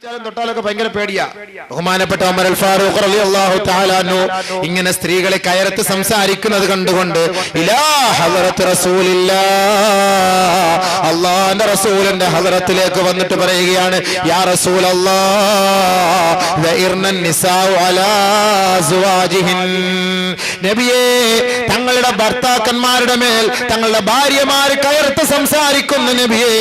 തൊട്ടാലൊക്കെ ഭയങ്കര പേടിയാ. ബഹുമാനപ്പെട്ട ഉമർ അൽ ഫാറൂഖ് റളിയല്ലാഹു തആല അൻഹു ഇങ്ങനെ സ്ത്രീകളെ കയർത്ത് സംസാരിക്കുന്നത് കണ്ടുകൊണ്ട് ഇലാ ഹദറത്ത് റസൂലില്ലാഹ്, അല്ലാഹുവിന്റെ റസൂലിന്റെ ഹദറത്തിലേക്ക് വന്നിട്ട് പറയുകയാണ്, യാ റസൂലല്ലാഹ് വഇർനൻ നിസാഉ അലാ അസ്വാജിഹിൻ, നബിയേ തങ്ങളുടെ ഭർത്താക്കന്മാരുടെ മേൽ തങ്ങളുടെ ഭാര്യമാര് കയർത്ത് സംസാരിക്കുന്നു നബിയേ,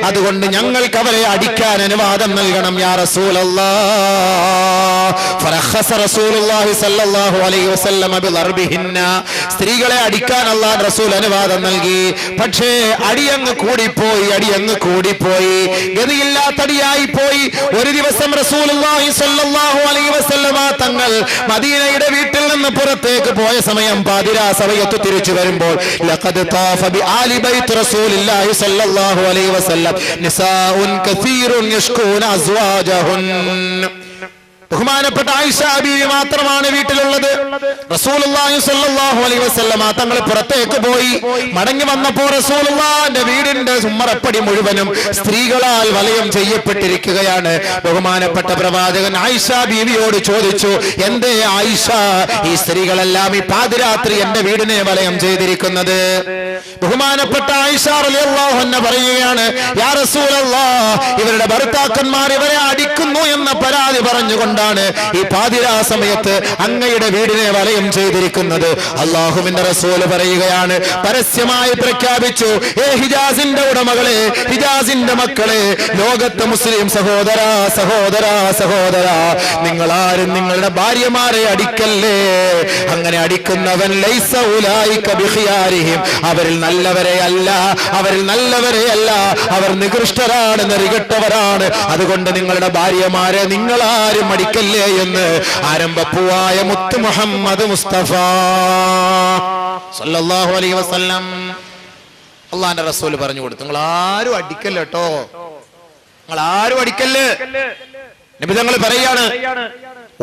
അതുകൊണ്ട് ഞങ്ങൾക്ക് അവരെ അടിക്കാൻ അനുവാദം നൽകണം യാ റസൂലല്ലാഹ്. ഫറഖസ റസൂലുള്ളാഹി സ്വല്ലല്ലാഹു അലൈഹി വസല്ലം ബിളർബിഹിന്ന, സ്ത്രീകളെ അടിക്കാൻ അല്ലാഹു റസൂൽ അനുവാദം നൽകി. പക്ഷേ അടിയങ്ങ് കൂടിപ്പോയി, ഗതിയില്ലാത്തടിയായി പോയി. ഒരു ദിവസം റസൂലുള്ളാഹി സ്വല്ലല്ലാഹു അലൈഹി വസല്ലം തങ്ങൾ മദീനയുടെ വീട്ടിൽ നിന്ന് പുറത്തേക്ക് പോയ സമയം പാതിരാ സമയത്ത് തിരിച്ചു വരുമ്പോൾ ലഖദ് താഫ ബിആലി ബൈത്ത് റസൂലില്ലാഹി സ്വല്ലല്ലാഹു അലൈഹി വസല്ലം നിസാഉൻ കസീറുൻ യഷ്കൂന അസ്വാജഹുൻ. ബഹുമാനപ്പെട്ട ആയിഷ ബീവി മാത്രമാണ് വീട്ടിലുള്ളത്. റസൂലുള്ളാഹി സ്വല്ലല്ലാഹു അലൈഹി വസല്ലം തങ്ങൾ പുറത്തേക്ക് പോയി. മടങ്ങി വന്നപ്പോൾ റസൂലുള്ളാഹിന്റെ വീടിന്റെ ഉമ്മറപ്പടി മുഴുവനും സ്ത്രീകളാൽ വലയം ചെയ്യപ്പെട്ടിരിക്കുകയാണ്. ബഹുമാനപ്പെട്ട പ്രവാചകൻ ആയിഷ ബീവിയോട് ചോദിച്ചു, എന്തേ ആയിഷ ഈ സ്ത്രീകളെല്ലാം ഈ പാതിരാത്രി എന്റെ വീടിനെ വലയം ചെയ്തിരിക്കുന്നത്? ബഹുമാനപ്പെട്ട ആയിഷ റളിയല്ലാഹു അൻഹ പറയുകയാണ്, യാ റസൂലല്ലാഹ്, ഇവരുടെ ഭർത്താക്കന്മാർ ഇവരെ അടിക്കുന്നു എന്ന പരാതി പറഞ്ഞുകൊണ്ട് ഈ പാതിരാ സമയത്ത് അങ്ങയുടെ വീടിനെ വലയം ചെയ്തിരിക്കുന്നത്. അല്ലാഹുവിന്റെ റസൂൽ പറയുകയാണ്, പരസ്യമായി പ്രഖ്യാപിച്ചു, ഏ ഹിജാസിന്റെ ഉടമകളെ, ഹിജാസിന്റെ മക്കളെ, ലോകത്തെ മുസ്ലിം സഹോദരാ, നിങ്ങളാരും നിങ്ങളുടെ ഭാര്യമാരെ അടിക്കല്ലേ. അങ്ങനെ അടിക്കുന്നവൻ ലൈസ ഉലൈക ബിഖിയാരിഹിം, അവരിൽ നല്ലവരെയല്ല, അവർ നികൃഷ്ടരാണ്, നെറികെട്ടവരാണ്. അതുകൊണ്ട് നിങ്ങളുടെ ഭാര്യമാരെ നിങ്ങളാരും അടിക്കല്ലേ എന്ന് ആരംഭപ്പൂവായ മുത്ത് മുഹമ്മദ് മുസ്തഫ സല്ലല്ലാഹു അലൈഹി വസല്ലം അല്ലാഹുവിന്റെ റസൂൽ പറഞ്ഞു കൊടുത്തു, നിങ്ങൾ ആരും അടിക്കല്ല കേട്ടോ, നിങ്ങൾ ആരും അടിക്കല്ലേ. നബി തങ്ങൾ പറയാണ്,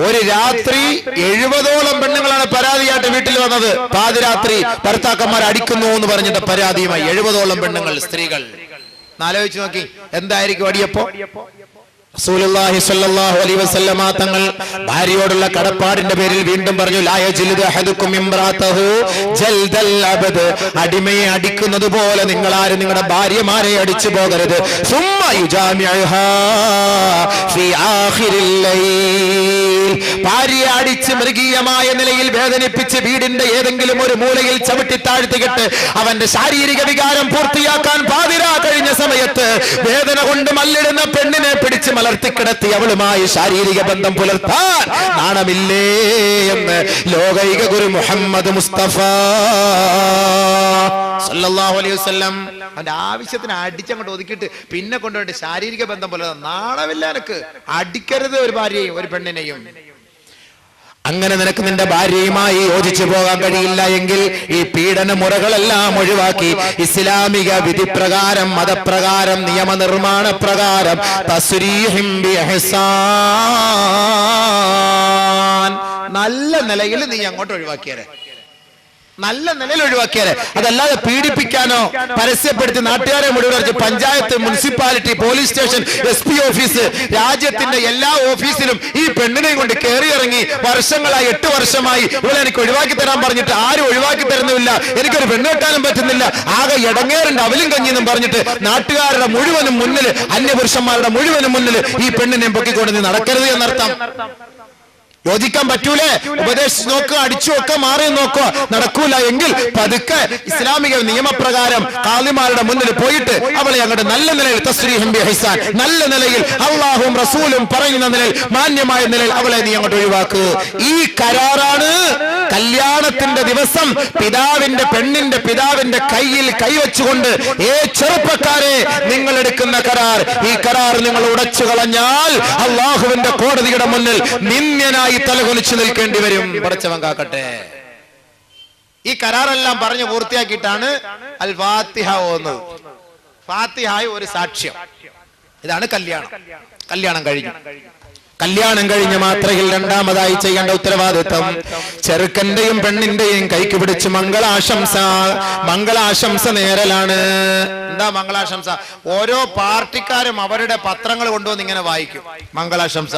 ഒരു രാത്രി 70ഓളം പെണ്ണുങ്ങളാണ് പരാതിയായിട്ട് വീട്ടിൽ വന്നത്. പാതിരാത്രി ഭർത്താക്കന്മാർ അടിക്കുന്നു എന്ന് പറഞ്ഞിട്ട് പരാതിയുമായി 70ഓളം പെണ്ണുങ്ങൾ, സ്ത്രീകൾ. ആലോചിച്ച് നോക്കി, എന്തായിരിക്കും അടിയപ്പോ? റസൂലുള്ളാഹി സ്വല്ലല്ലാഹു അലൈഹി വസല്ലമ തങ്ങൾ ഭാര്യയോടുള്ള കടപ്പാടിന്റെ പേരിൽ വീണ്ടും പറഞ്ഞു, ലാ യജ്ലിദു അഹദുക്കും ഇംറാതഹു ജൽദൽ അബദ്, അടിമയെ അടിക്കുന്നത് പോലെ നിങ്ങൾ ആരും നിങ്ങളുടെ ഭാര്യമാരെ അടിച്ചു പോകരുത്. സുമ്മ യുജാമിഉഹാ ഫീ ആഖിരിൽ ലൈൽ, ഭാര്യയെ അടിച്ച് മൃഗീയമായ നിലയിൽ വേദനിപ്പിച്ച് വീടിന്റെ ഏതെങ്കിലും ഒരു മൂലയിൽ ചവിട്ടി താഴ്ത്തിയിട്ട് അവന്റെ ശാരീരിക വികാരം പൂർത്തിയാക്കാൻ പാതിരാ കഴിഞ്ഞ സമയത്ത് വേദന കൊണ്ട് മല്ലിടുന്ന പെണ്ണിനെ പിടിച്ച് മലർത്തിക്കിടത്തി അവളുമായി ശാരീരിക ബന്ധം പുലർത്താൻ നാണമില്ലേ എന്ന് ലോകൈക ഗുരു മുഹമ്മദ് മുസ്തഫ സല്ലല്ലാഹു അലൈഹി വസല്ലം അവന്റെ ആവശ്യത്തിന് അടിച്ചങ്ങോട്ട് ഒതുക്കിയിട്ട് പിന്നെ കൊണ്ടുപോയിട്ട് ശാരീരിക ബന്ധം പുലർത്താൻ നാണമില്ല. എനക്ക് അടിക്കരുത് ഒരു ഭാര്യയെയും ഒരു പെണ്ണിനെയും. അങ്ങനെ നിനക്ക് നിന്റെ ഭാര്യയുമായി യോജിച്ചു പോകാൻ കഴിയില്ല എങ്കിൽ ഈ പീഡന മുറകളെല്ലാം ഒഴിവാക്കി ഇസ്ലാമിക വിധിപ്രകാരം, മതപ്രകാരം, നിയമനിർമ്മാണ പ്രകാരം തസ്രീഹിം ബിഇഹ്സാൻ, നല്ല നിലയിൽ നീ അങ്ങോട്ട് ഒഴിവാക്കിയേ, നല്ല നിലയിൽ ഒഴിവാക്കിയാലേ. അതല്ലാതെ പീഡിപ്പിക്കാനോ പരസ്യപ്പെടുത്തി നാട്ടുകാരെ മുഴുവൻ panchayat, municipality, police station, SP office, രാജ്യത്തിന്റെ എല്ലാ ഓഫീസിലും ഈ പെണ്ണിനെയും കൊണ്ട് കയറിയിറങ്ങി വർഷങ്ങളായി, 8 വർഷമായി ഇവിടെ എനിക്ക് ഒഴിവാക്കി തരാൻ പറഞ്ഞിട്ട് ആരും ഒഴിവാക്കി തരുന്നില്ല, എനിക്കൊരു പെണ്ണ് കെട്ടാനും പറ്റുന്നില്ല, ആകെ ഇടങ്ങേറുണ്ട് അവലും കഞ്ഞിന്നും പറഞ്ഞിട്ട് നാട്ടുകാരുടെ മുഴുവനും മുന്നിൽ, അന്യപുരുഷന്മാരുടെ മുഴുവനും മുന്നിൽ ഈ പെണ്ണിനെ പൊക്കിക്കൊണ്ട് നീ നടക്കരുത് എന്നർത്ഥം. യോജിക്കാൻ പറ്റൂലേ? ഉപദേശിച്ച് നോക്കുക, അടിച്ചു നോക്കുക, മാറി നോക്കുക. നടക്കൂല എങ്കിൽ പതുക്കെ ഇസ്ലാമിക നിയമപ്രകാരം ഖാദിമാരുടെ മുന്നിൽ പോയിട്ട് അവളെ അങ്ങോട്ട് നല്ല നിലയിൽ തസ്രീഹും ബിഇഹ്സാൻ, നല്ല നിലയിൽ അള്ളാഹും റസൂലും പറയുന്ന നിലയിൽ, മാന്യമായ നിലയിൽ അവളെ നീ അങ്ങോട്ട് ഒഴിവാക്കുക. ഈ കരാറാണ് കല്യാണത്തിന്റെ ദിവസം പെണ്ണിന്റെ പിതാവിന്റെ കയ്യിൽ കൈവച്ചുകൊണ്ട്, ഏ ചെറുപ്പക്കാരെ നിങ്ങൾ എടുക്കുന്ന കരാർ, ഈ കരാർ നിങ്ങൾ ഉടച്ചു കളഞ്ഞാൽ അള്ളാഹുവിന്റെ കോടതിയുടെ മുന്നിൽ നിന്ദ്യനായി തലകുനിച്ചു നിൽക്കേണ്ടി വരും. പടച്ചവൻ കാക്കട്ടെ. ഈ കരാറെല്ലാം പറഞ്ഞു പൂർത്തിയാക്കിയിട്ടാണ് അൽ ഫാത്തിഹ ഓതുന്നത്. ഫാത്തിഹായ ഒരു സാക്ഷ്യം. ഇതാണ് കല്യാണം. കല്യാണം കഴിഞ്ഞു. കല്യാണം കഴിഞ്ഞ മാത്രയിൽ രണ്ടാമതായി ചെയ്യേണ്ട ഉത്തരവാദിത്വം ചെറുക്കന്റെയും പെണ്ണിന്റെയും കൈക്ക് പിടിച്ച് മംഗളാശംസ നേരലാണ്. എന്താ മംഗളാശംസ? ഓരോ പാർട്ടിക്കാരും അവരുടെ പത്രങ്ങൾ കൊണ്ടുവന്ന് ഇങ്ങനെ വായിക്കും മംഗളാശംസ.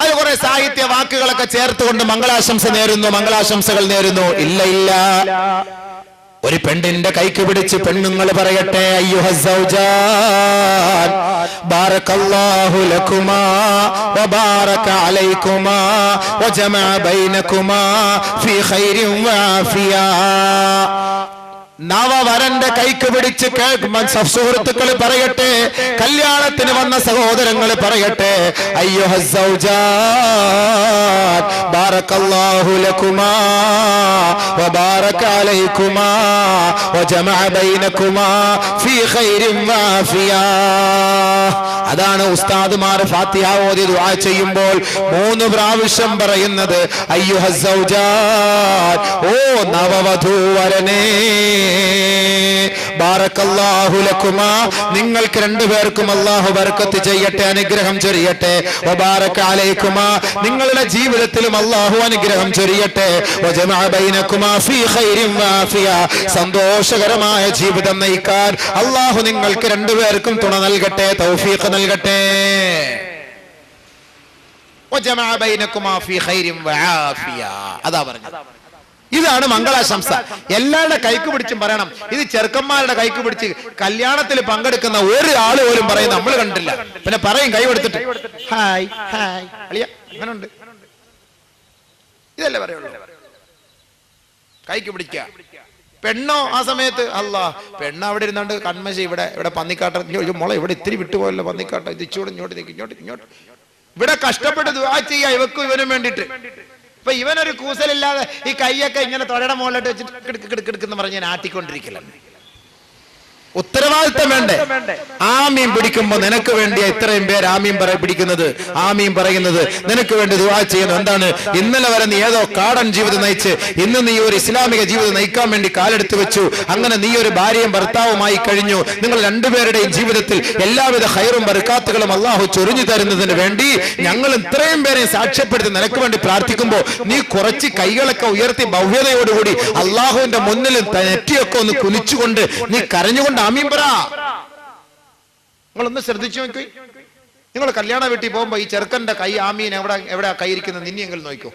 അത് കുറെ സാഹിത്യ വാക്കുകളൊക്കെ ചേർത്തുകൊണ്ട് മംഗളാശംസകൾ നേരുന്നു. ഇല്ല, ഒരു പെണ്ണിന്റെ കൈക്ക് പിടിച്ച് പെണ്ണുങ്ങൾ പറയട്ടെ, അയ്യുഹസ്സൗജാൻ ബാറകല്ലാഹു ലകുമാ വബാറക അലൈകുമാ വജമഅ ബൈനകുമാ ഫീ ഖൈരിൻ വആഫിയ. നവവരന്റെ കൈക്ക് പിടിച്ച് സുഹൃത്തുക്കൾ പറയട്ടെ, കല്യാണത്തിന് വന്ന സഹോദരങ്ങൾ പറയട്ടെ, അയ്യുഹസ്സൗജാൻ ബാറകല്ലാഹു ലകുമാ വബാറക അലൈകുമാ വജമഅ ബൈനകുമാ ഫീ ഖൈരിൻ വആഫിയ. അതാണ് ഉസ്താദുമാർ ഫാത്തിഹ ഓതി ദുആ ചെയ്യുമ്പോൾ 3 പ്രാവശ്യം പറയുന്നത്, അയ്യുഹസ്സൗജാൻ, ഓ നവവധൂവരനേ, ബാറകല്ലാഹു ലകുമാ, നിങ്ങൾക്ക് രണ്ടുപേർക്കും അല്ലാഹു ബർക്കത്ത് ചെയ്യട്ടെ, അനുഗ്രഹം ചൊരിയട്ടെ. വബാറക അലൈകുമാ, നിങ്ങളുടെ ജീവിതത്തിലും അല്ലാഹു അനുഗ്രഹം ചൊരിയട്ടെ. വജമഅ ബൈനകുമാ ഫീ ഖൈരിൻ വആഫിയ, സന്തോഷകരമായ ജീവിതം നയിക്കാൻ അല്ലാഹു നിങ്ങൾക്ക് രണ്ടുപേർക്കും തുണ നൽകട്ടെ, തൗഫീഖ് നൽകട്ടെ. വജമഅ ബൈനകുമാ ഫീ ഖൈരിൻ വആഫിയ, അതാ പറഞ്ഞത്. ഇതാണ് മംഗളാശംസ. എല്ലാവരുടെ കൈക്ക് പിടിച്ചും പറയണം. ഇത് ചെറുക്കന്മാരുടെ കൈക്ക് പിടിച്ച് കല്യാണത്തിൽ പങ്കെടുക്കുന്ന ഒരാള് പോലും പറയും നമ്മൾ കണ്ടില്ല. പിന്നെ പറയും കൈ കൊടുത്തിട്ട്, ഹായ് ഹായ് അളിയ, അങ്ങനെ ഉണ്ട്. ഇതല്ലേ പറയുള്ളൂ, കൈക്ക് പിടിക്കുക. പെണ്ണോ ആ സമയത്ത് അല്ലാ, പെണ്ണ് അവിടെ ഇരുന്നോണ്ട് കൺമശ ഇവിടെ പന്നിക്കാട്ട മുള ഇവിടെ ഇത്തിരി വിട്ടുപോയല്ലോ പന്നിക്കാട്ട, ഇത് ഇച്ചോട് ഇങ്ങോട്ട് ഇവിടെ കഷ്ടപ്പെട്ട് ദുആ ചെയ്യാ ഇവക്കും ഇവനും വേണ്ടിട്ട്. ഇപ്പൊ ഇവനൊരു കൂസലില്ലാതെ ഈ കൈയൊക്കെ ഇങ്ങനെ തൊടയുടെ മുകളിലോട്ട് വെച്ചിട്ട് കിടക്കുന്ന പറഞ്ഞ് ഞാൻ ആട്ടിക്കൊണ്ടിരിക്കലാണ്. ഉത്തരവാദിത്തം വേണ്ടേ? ആമീൻ പിടിക്കുമ്പോ നിനക്ക് വേണ്ടിയാ ഇത്രയും പേര് ആമീൻ പിടിക്കുന്നത്, ആമീൻ പറയുന്നത്, നിനക്ക് വേണ്ടി ദുആ ചെയ്യുന്നു. എന്താണ്? ഇന്നലെ വരെ നീ ഏതോ കാടൻ ജീവിതം നയിച്ച് ഇന്ന് നീ ഒരു ഇസ്ലാമിക ജീവിതം നയിക്കാൻ വേണ്ടി കാലെടുത്ത് വെച്ചു. അങ്ങനെ നീ ഒരു ഭാര്യയും ഭർത്താവുമായി കഴിഞ്ഞു. നിങ്ങൾ രണ്ടുപേരുടെയും ജീവിതത്തിൽ എല്ലാവിധ ഖൈറും ബർക്കാത്തുകളും അല്ലാഹു ചൊരിഞ്ഞു തരുന്നതിന് വേണ്ടി ഞങ്ങൾ ഇത്രയും പേരെ സാക്ഷ്യപ്പെടുത്തി നിനക്ക് വേണ്ടി പ്രാർത്ഥിക്കുമ്പോ നീ കുറച്ച് കൈകളൊക്കെ ഉയർത്തി ഭവ്യതയോടുകൂടി അല്ലാഹുവിന്റെ മുന്നിൽ നെറ്റിയൊക്കെ ഒന്ന് കുനിച്ചുകൊണ്ട് നീ കരഞ്ഞുകൊണ്ട് ആമീൻ പറ. നിങ്ങളൊന്ന് ശ്രദ്ധിച്ചു നോക്കി. നിങ്ങൾ കല്യാണ വീട്ടിൽ പോകുമ്പോ ഈ ചെറുക്കന്റെ കൈ ആമീൻ എവിടെ കൈ ഇരിക്കുന്നത് ഇനിയെങ്കിലും നോക്കോ.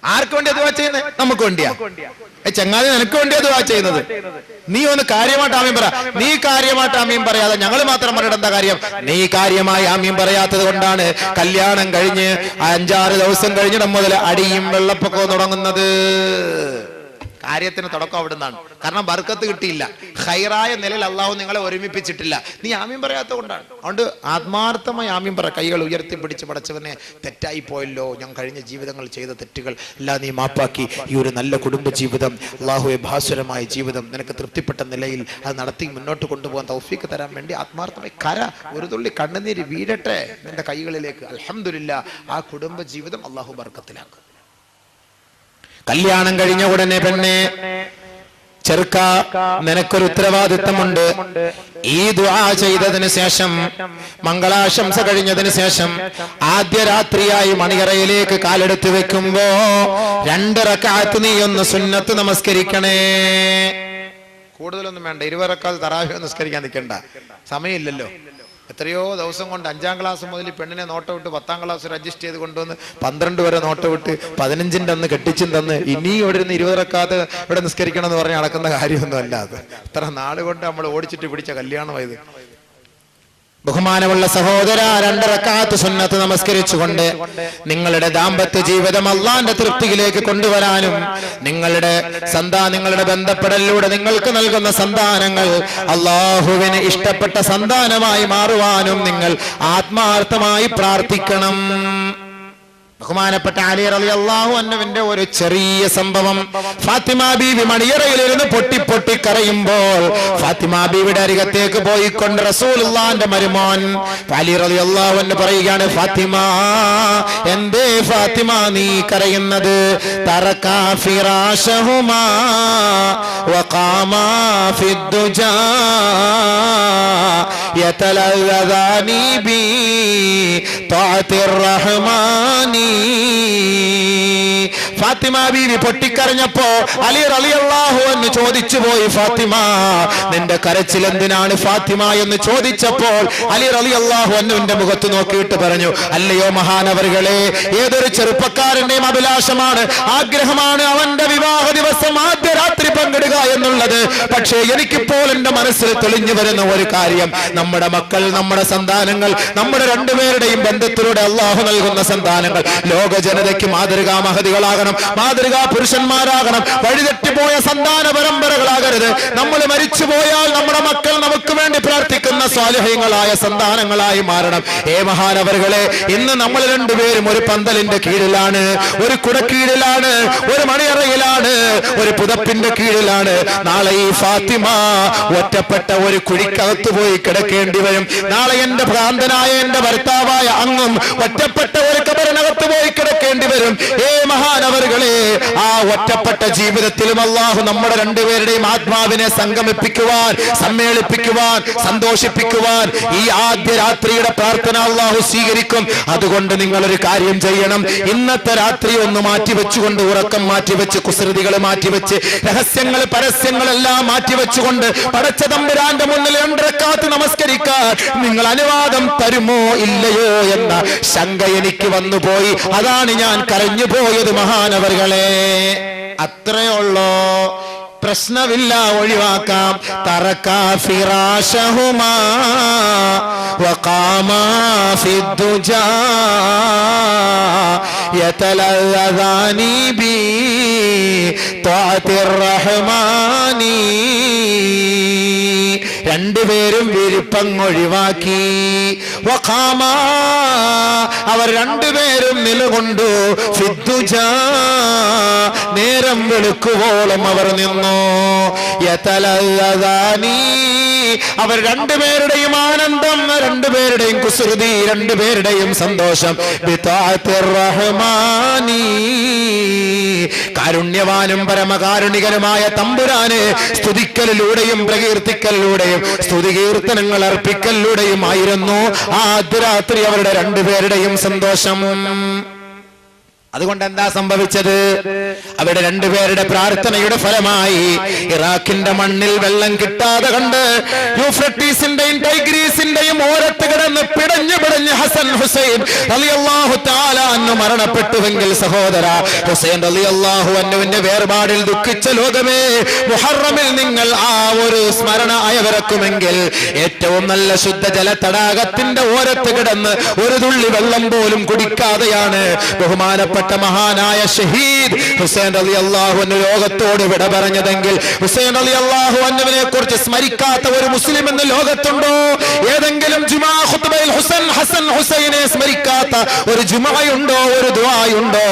ആർക്ക് വേണ്ടിയാ ദുആ ചെയ്യുന്നത്? നമുക്ക് വേണ്ടിയാ. ചങ്ങാതി നിനക്ക് വേണ്ടിയാ ദുആ ചെയ്യുന്നത്. നീ ഒന്ന് കാര്യമായിട്ട് ആമീൻ പറ. നീ കാര്യമായിട്ട് ആമീൻ പറയാതെ ഞങ്ങൾ മാത്രം പറഞ്ഞിട്ട് എന്താ കാര്യം? നീ കാര്യമായി ആമീൻ പറയാത്തത് കൊണ്ടാണ് കല്യാണം കഴിഞ്ഞ് 5-6 ദിവസം കഴിഞ്ഞിടം മുതൽ അടിയും വെള്ളപ്പൊക്കവും തുടങ്ങുന്നത്. കാര്യത്തിന് തുടക്കം അവിടെ നിന്നാണ്. കാരണം ബർക്കത്ത് കിട്ടിയില്ല, ഖൈറായ നിലയിൽ അള്ളാഹു നിങ്ങളെ ഒരുമിപ്പിച്ചിട്ടില്ല. നീ ആമീൻ പറയാത്ത കൊണ്ടാണ്. അതുകൊണ്ട് ആത്മാർത്ഥമായി ആമീൻ പറ. കൈകൾ ഉയർത്തി പിടിച്ച് പടച്ചവനെ, തെറ്റായി പോയല്ലോ, ഞാൻ കഴിഞ്ഞ ജീവിതങ്ങൾ ചെയ്ത തെറ്റുകൾ എല്ലാം നീ മാപ്പാക്കി ഈ ഒരു നല്ല കുടുംബ ജീവിതം, അള്ളാഹുവെ ഭാസുരമായ ജീവിതം നിനക്ക് തൃപ്തിപ്പെട്ട നിലയിൽ അത് നടത്തി മുന്നോട്ട് കൊണ്ടുപോകാൻ തൗഫീഖ് തരാൻ വേണ്ടി ആത്മാർത്ഥമായി ഒരു തുള്ളി കണ്ണുനീര് വീഴട്ടെ നിന്റെ കൈകളിലേക്ക്. അൽഹംദുലില്ലാ, ആ കുടുംബ ജീവിതം അള്ളാഹു ബർക്കത്തിലാക്കും. കല്യാണം കഴിഞ്ഞ ഉടനെ പെണ്ണെ, ചെറുക്ക, നിനക്കൊരു ഉത്തരവാദിത്തമുണ്ട്. ഈ ദുആ ചെയ്തതിന് ശേഷം, മംഗളാശംസ കഴിഞ്ഞതിന് ശേഷം ആദ്യ രാത്രിയായി മണിയറയിലേക്ക് കാലെടുത്ത് വെക്കുമ്പോ 2 റക്അത്ത് നീ ഒന്ന് സുന്നത്ത് നമസ്കരിക്കണേ. കൂടുതലൊന്നും വേണ്ട, 20 റക്അത്ത് തറാവീഹ് നമസ്കരിക്കാൻ നിൽക്കണ്ട, സമയമില്ലല്ലോ. എത്രയോ ദിവസം കൊണ്ട് 5ാം ക്ലാസ് മുതൽ പെണ്ണിനെ നോട്ടം വിട്ട് 10ാം ക്ലാസ് വരെ അഡ്ജസ്റ്റ് ചെയ്ത് കൊണ്ടുവന്ന് 12 വരെ നോട്ടം വിട്ട് 15ന്റെ അന്ന് കെട്ടിച്ചും തന്ന് ഇനി ഇവിടെ നിന്ന് 20 റക്അത്ത് ഇവിടെ നിസ്കരിക്കണം എന്ന് പറഞ്ഞ് നടക്കുന്ന കാര്യമൊന്നും അല്ല. അത് ഇത്ര നാട് കൊണ്ട് നമ്മൾ ഓടിച്ചിട്ട് പിടിച്ച കല്യാണമായത്. ബഹുമാനമുള്ള സഹോദര, 2 റക്അത്ത് സുന്നത്ത് നമസ്കരിച്ചുകൊണ്ട് നിങ്ങളുടെ ദാമ്പത്യ ജീവിതം അള്ളാന്റെ തൃപ്തിയിലേക്ക് കൊണ്ടുവരാനും നിങ്ങളുടെ ബന്ധപ്പെടലിലൂടെ നിങ്ങൾക്ക് നൽകുന്ന സന്താനങ്ങൾ അള്ളാഹുവിന് ഇഷ്ടപ്പെട്ട സന്താനമായി മാറുവാനും നിങ്ങൾ ആത്മാർത്ഥമായി പ്രാർത്ഥിക്കണം. ബഹുമാനപ്പെട്ട അലി റളിയല്ലാഹു അൻഹുവിന്റെ ഒരു ചെറിയ സംഭവം. ഫാത്തിമ ബീവി മണിയറയിലിരുന്ന് പൊട്ടി കരയുമ്പോൾ ഫാത്തിമ ബീവിയുടെ അരികത്തേക്ക് പോയിക്കൊണ്ട് റസൂലുള്ളാഹിന്റെ മരുമോൻ അലി റളിയല്ലാഹു അൻഹു പറയുകയാണ്, ഫാത്തിമ, എന്തേ ഫാത്തിമ നീ കരയുന്നത്? തറകാ ഫിറാശഹുമാ വഖാമാ ഫിദ്ദുജാ യതലദാനി ബി തഅതിർ റഹ്മാനി. ഫാത്തിമ ബീവി പൊട്ടിക്കരഞ്ഞപ്പോ അലി റളിയല്ലാഹു അൻഹു ചോദിച്ചു പോയി, ഫാത്തിമ നിന്റെ കരച്ചിൽ എന്തിനാണ് ഫാത്തിമ എന്ന് ചോദിച്ചപ്പോൾ അലി റളിയല്ലാഹു അൻഹുവിന്റെ മുഖത്ത് നോക്കിയിട്ട് പറഞ്ഞു, അല്ലയോ മഹാനവറുകളെ, ഏതൊരു ചെറുപ്പക്കാരന്റെയും അഭിലാഷമാണ്, ആഗ്രഹമാണ് അവന്റെ വിവാഹ ദിവസം ആദ്യ രാത്രി പങ്കിടുക എന്നുള്ളത്. പക്ഷേ എനിക്കിപ്പോൾ എന്റെ മനസ്സിൽ തെളിഞ്ഞു വരുന്ന ഒരു കാര്യം, നമ്മുടെ മക്കൾ, നമ്മുടെ സന്താനങ്ങൾ, നമ്മുടെ രണ്ടുപേരുടെയും ബന്ധത്തിലൂടെ അള്ളാഹു നൽകുന്ന സന്താനങ്ങൾ ലോക ജനതയ്ക്ക് മാതൃകാ മഹതികളാകണം, മാതൃകാ പുരുഷന്മാരാകണം. വഴിതെറ്റിപ്പോയ സന്താന പരമ്പരകളാകരുത്. നമ്മൾ മരിച്ചുപോയാൽ നമ്മുടെ മക്കൾ നമുക്ക് വേണ്ടി പ്രാർത്ഥിക്കുന്ന സ്വാലിഹ്യങ്ങളായ സന്താനങ്ങളായി മാറണം. മഹാനവറുകളെ, ഇന്ന് നമ്മൾ രണ്ടുപേരും ഒരു പന്തലിന്റെ കീഴിലാണ്, ഒരു കുടക്കീഴിലാണ്, ഒരു മണിയറയിലാണ്, ഒരു പുതപ്പിന്റെ കീഴിലാണ്. നാളെ ഈ ഫാത്തിമ ഒറ്റപ്പെട്ട ഒരു കുഴിക്കകത്ത് പോയി കിടക്കേണ്ടി വരും. നാളെ എന്റെ ഭ്രാന്തനായ എന്റെ ഭർത്താവായ അങ്ങും ഒറ്റപ്പെട്ട ഒരു കബറിനകത്ത് പോയി കിടക്കേണ്ടി വരും. മഹാനവറുകളെ, ആ ഒറ്റപ്പെട്ട ജീവിതത്തിലും അള്ളാഹു നമ്മുടെ രണ്ടുപേരുടെയും ആത്മാവിനെ സംഗമിപ്പിക്കുവാൻ, സമ്മേളിപ്പിക്കുവാൻ, സന്തോഷിപ്പിക്കുവാൻ ഈ ആദ്യ രാത്രിയുടെ പ്രാർത്ഥന അള്ളാഹു സ്വീകരിക്കും. അതുകൊണ്ട് നിങ്ങളൊരു കാര്യം ചെയ്യണം. ഇന്നത്തെ രാത്രി ഒന്ന് മാറ്റിവെച്ചുകൊണ്ട്, ഉറക്കം മാറ്റിവെച്ച്, കുസൃതികൾ മാറ്റിവെച്ച്, രഹസ്യങ്ങൾ പരസ്യങ്ങളെല്ലാം മാറ്റിവെച്ചുകൊണ്ട് പടച്ച തമ്പുരാന്റെ മുന്നിൽ 2 റക്അത്ത് നമസ്കരിക്കാൻ നിങ്ങൾ അനുവാദം തരുമോ ഇല്ലയോ എന്ന ശങ്ക എനിക്ക് വന്നുപോയി. അതാണ് ഞാൻ കരഞ്ഞു പോയത് മഹാനവറുകളെ. അത്രയുള്ളോ? പ്രശ്നമില്ല, ഒഴിവാക്കാം. തറക്കാ ഫിറാശഹുമാ വഖാമാ ഫിദ്ദുജാ യതലദാനി ബി തഅതിർ റഹ്മാനി. രണ്ടുപേരും വിരിപ്പങ്ങൊഴിവാക്കി. വഖാമാ, അവർ രണ്ടുപേരും നിലകൊണ്ടു. ഫിദ്ദുജാ, നേരം വെളുക്കുവോളം അവർ നിന്നു. യതലദാനി, അവർ രണ്ടുപേരുടെയും ആനന്ദം, രണ്ടുപേരുടെയും കുസൃതി, രണ്ടുപേരുടെയും സന്തോഷം ബിതഅതിർ റഹ്മാനി. കാരുണ്യവാനും പരമകാരുണികനുമായ തമ്പുരാനെ സ്തുതിക്കലിലൂടെയും പ്രകീർത്തിക്കലിലൂടെയും സ്തുതികീർത്തനങ്ങൾ അർപ്പിക്കലിലൂടെയുമായിരുന്നു ആദ്യ രാത്രി അവരുടെ രണ്ടുപേരുടെയും സന്തോഷം. അതുകൊണ്ട് എന്താ സംഭവിച്ചത്? അവരുടെ രണ്ടുപേരുടെ പ്രാർത്ഥനയുടെ ഫലമായി ഇറാഖിന്റെ മണ്ണിൽ വെള്ളം കിട്ടാതെ കണ്ട് യൂഫ്രട്ടീസിന്റെയും ടൈഗ്രീസിന്റെയും ഓരത്ത് കിടന്ന് പിടഞ്ഞു പിടഞ്ഞ് ഹസൻ ഹുസൈൻ റളിയല്ലാഹു തആല അൻഹു മരണപ്പെട്ടുവെങ്കിൽ, സഹോദര, ഹുസൈൻ റളിയല്ലാഹു അൻഹുവിന്റെ വേർപാടിൽ ദുഃഖിച്ച ലോകമേ, മുഹറമിൽ നിങ്ങൾ ആ ഒരു സ്മരണ അയവിറക്കുമെങ്കിൽ ഏറ്റവും നല്ല ശുദ്ധജല തടാകത്തിന്റെ ഓരത്ത് കിടന്ന് ഒരു തുള്ളി വെള്ളം പോലും കുടിക്കാതെയാണ് ബഹുമാനപ്പെട്ട മഹാനായ ഷഹീദ് ഹുസൈൻ റളിയല്ലാഹു അൻഹു ലോകത്തോട് വിട പറഞ്ഞതെങ്കിൽ, ഹുസൈൻ റളിയല്ലാഹു അൻഹുവിനെ കുറിച്ച് സ്മരിക്കാത്ത ഒരു മുസ്ലിം ഇന്ന് ലോകത്തുണ്ടോ? ഏതെങ്കിലും ജുമാ ഖുത്ബയിൽ ഹസൻ ഹുസൈനെ സ്മരിക്കാത്ത ഒരു ജുമായുണ്ടോ, ഒരു ദുആയുണ്ടോ?